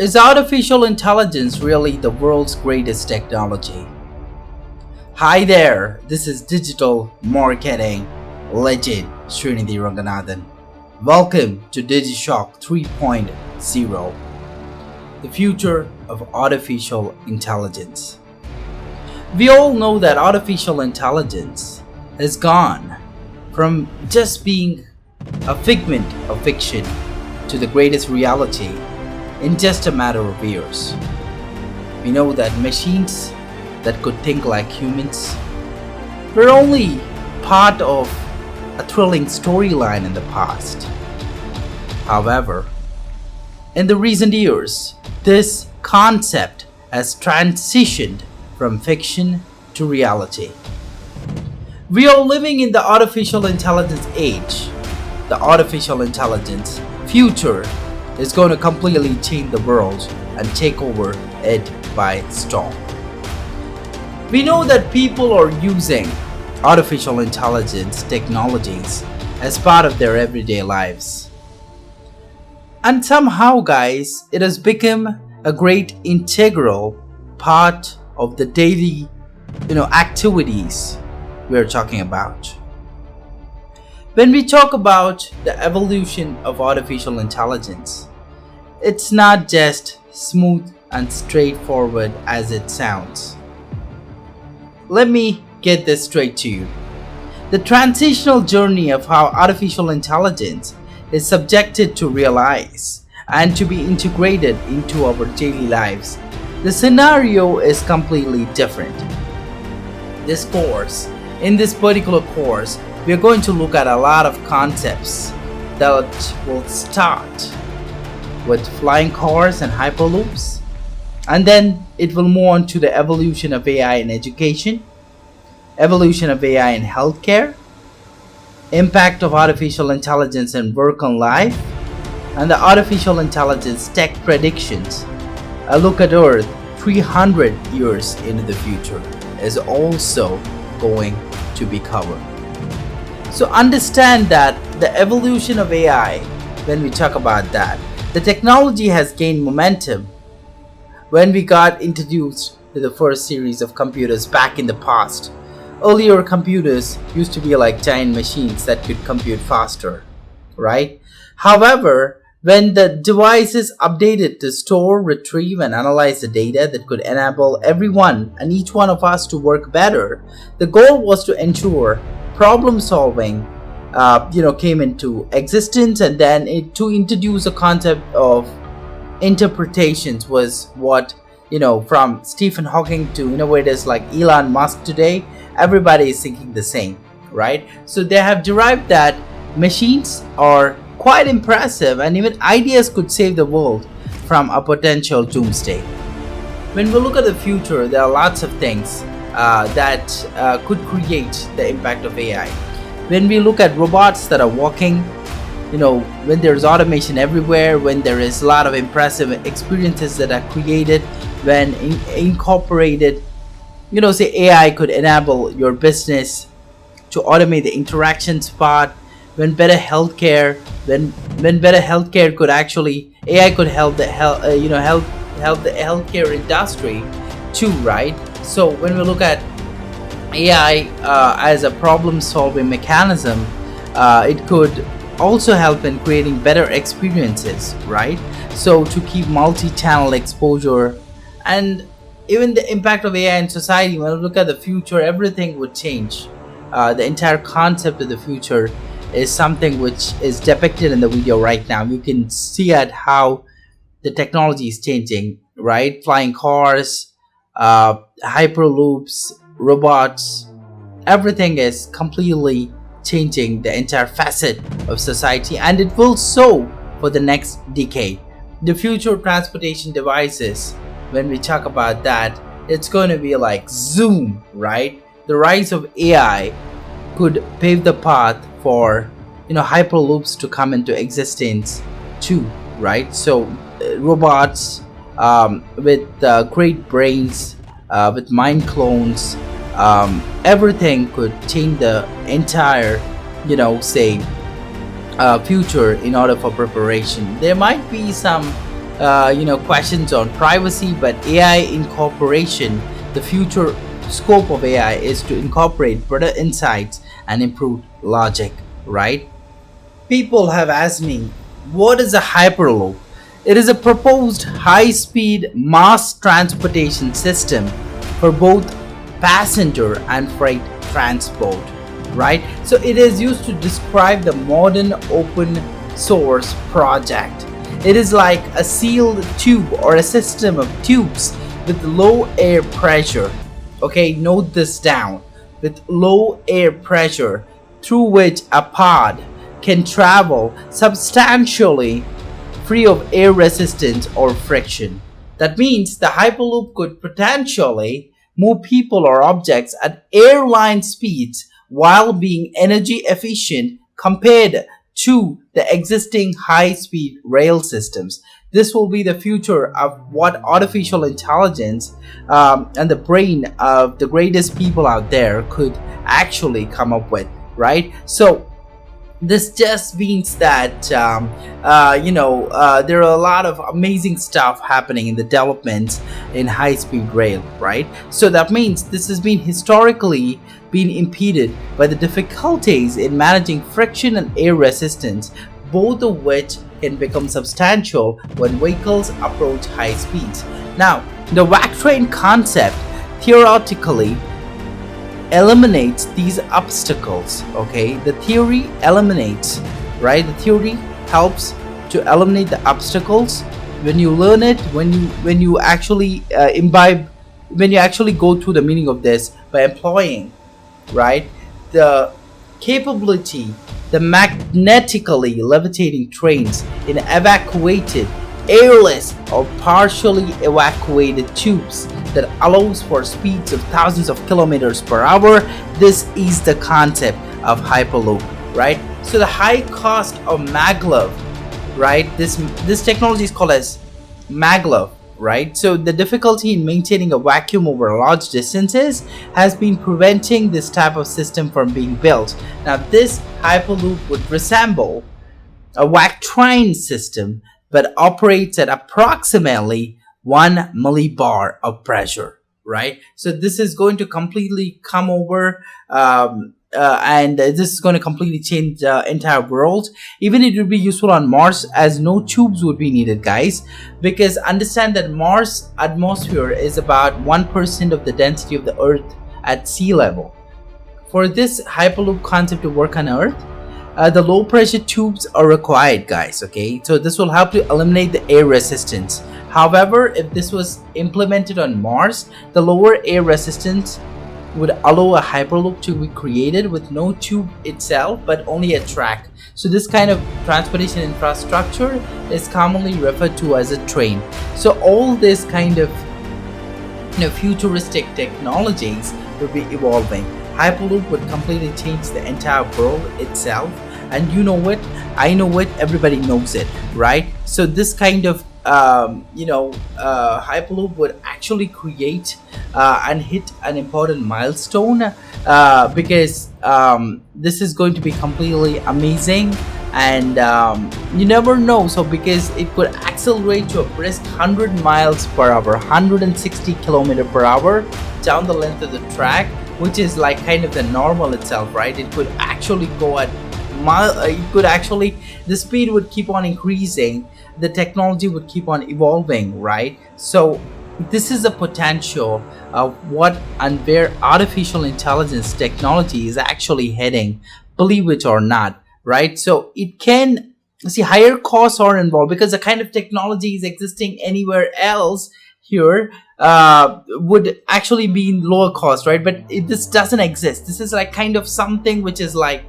Is artificial intelligence really the world's greatest technology? Hi there, this is digital marketing legend Srinidhi Ranganathan. Welcome to Digishock 3.0, the future of artificial intelligence. We all know that artificial intelligence has gone from just being a figment of fiction to the greatest reality in just a matter of years. We know that machines that could think like humans were only part of a thrilling storyline in the past. However, in the recent years, this concept has transitioned from fiction to reality. We are living in the artificial intelligence age. The artificial intelligence future is going to completely change the world and take over it by storm. We know that people are using artificial intelligence technologies as part of their everyday lives. And somehow, guys, it has become a great integral part of the daily, activities we're talking about. When we talk about the evolution of artificial intelligence, it's not just smooth and straightforward as it sounds. Let me get this straight to you. The transitional journey of how artificial intelligence is subjected to realize and to be integrated into our daily lives, the scenario is completely different. In this particular course, we are going to look at a lot of concepts that will start with flying cars and hyperloops, and then it will move on to the evolution of AI in education, evolution of AI in healthcare, impact of artificial intelligence in work and life, and the artificial intelligence tech predictions. A look at Earth 300 years into the future is also going to be covered. So understand that the evolution of AI, when we talk about that, the technology has gained momentum when we got introduced to the first series of computers back in the past. Earlier computers used to be like giant machines that could compute faster, right? However, when the devices updated to store, retrieve, and analyze the data that could enable everyone and each one of us to work better, the goal was to ensure problem solving came into existence, and then to introduce a concept of interpretations was what, from Stephen Hawking to innovators like Elon Musk today, everybody is thinking the same, right? So they have derived that machines are quite impressive and even ideas could save the world from a potential doomsday. When we look at the future, there are lots of things that could create the impact of AI. When we look at robots that are walking, when there's automation everywhere, when there is a lot of impressive experiences that are created, when incorporated, say AI could enable your business to automate the interactions part, when better healthcare, when better healthcare could actually, AI could help the help the healthcare industry too, right? So when we look at AI as a problem-solving mechanism, it could also help in creating better experiences, right? So to keep multi-channel exposure, and even the impact of AI in society, when we look at the future, everything would change. The entire concept of the future is something which is depicted in the video right now. You can see at how the technology is changing, right? Flying cars, hyperloops, robots, everything is completely changing the entire facet of society, and it will so for the next decade. The future transportation devices, when we talk about that, it's going to be like zoom, right? The rise of AI could pave the path for hyperloops to come into existence too, right? So robots with great brains, with mind clones, everything could change the entire future in order for preparation. There might be some questions on privacy, but AI incorporation, the future scope of AI is to incorporate better insights and improve logic, right? People have asked me, what is a Hyperloop? It is a proposed high speed mass transportation system for both passenger and freight transport, right? So it is used to describe the modern open source project. It is like a sealed tube or a system of tubes with low air pressure. Okay, note this down. With low air pressure through which a pod can travel substantially free of air resistance or friction. That means the Hyperloop could potentially move people or objects at airline speeds while being energy efficient compared to the existing high speed rail systems. This will be the future of what artificial intelligence and the brain of the greatest people out there could actually come up with, right? So this just means that there are a lot of amazing stuff happening in the developments in high-speed rail, right? So that means this has been historically been impeded by the difficulties in managing friction and air resistance, both of which can become substantial when vehicles approach high speeds. Now, the whack train concept theoretically eliminates these obstacles. Okay, the theory eliminates, right? The theory helps to eliminate the obstacles. When you learn it, when you actually imbibe, when you actually go through the meaning of this by employing, right, the capability, the magnetically levitating trains in evacuated, airless or partially evacuated tubes that allows for speeds of thousands of kilometers per hour. This is the concept of Hyperloop, right? So the high cost of maglev, right? This technology is called as maglev, right? So the difficulty in maintaining a vacuum over large distances has been preventing this type of system from being built. Now this Hyperloop would resemble a whack train system but operates at approximately 1 millibar of pressure, right? So this is going to completely come over and this is going to completely change the entire world. Even it would be useful on Mars, as no tubes would be needed, guys, because understand that Mars atmosphere is about 1% of the density of the Earth at sea level. For this Hyperloop concept to work on Earth, the low pressure tubes are required, guys. Okay, so this will help to eliminate the air resistance. However, if this was implemented on Mars, the lower air resistance would allow a Hyperloop to be created with no tube itself but only a track. So this kind of transportation infrastructure is commonly referred to as a train. So all this kind of futuristic technologies would be evolving. Hyperloop would completely change the entire world itself, and you know it, I know it, everybody knows it, right? So this kind of Hyperloop would actually create and hit an important milestone because this is going to be completely amazing, and you never know. So because it could accelerate to a brisk 100 miles per hour, 160 kilometer per hour down the length of the track, which is like kind of the normal itself, right? It could actually go at the speed would keep on increasing, the technology would keep on evolving, right? So this is the potential of what and where artificial intelligence technology is actually heading, believe it or not, right? So it can see higher costs are involved because the kind of technology is existing anywhere else here would actually be in lower cost, right? But this doesn't exist. This is like kind of something which is like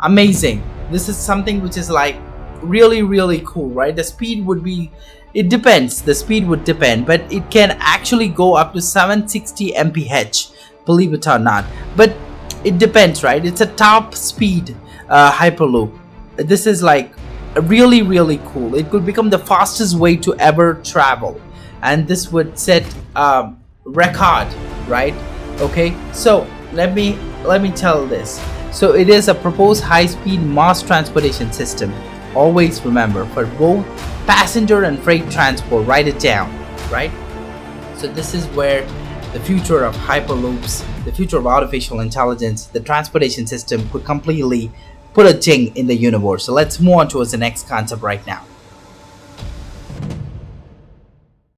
amazing. This is something which is like really, really cool, right? The speed would be, it depends, the speed would depend, but it can actually go up to 760 mph, believe it or not. But it depends, right? It's a top speed Hyperloop. This is like really, really cool. It could become the fastest way to ever travel, and this would set record, right? Okay, so let me tell this. So it is a proposed high-speed mass transportation system Always remember, for both passenger and freight transport, write it down, right? So this is where the future of hyperloops, the future of artificial intelligence, the transportation system could completely put a ding in the universe. So let's move on towards the next concept right now.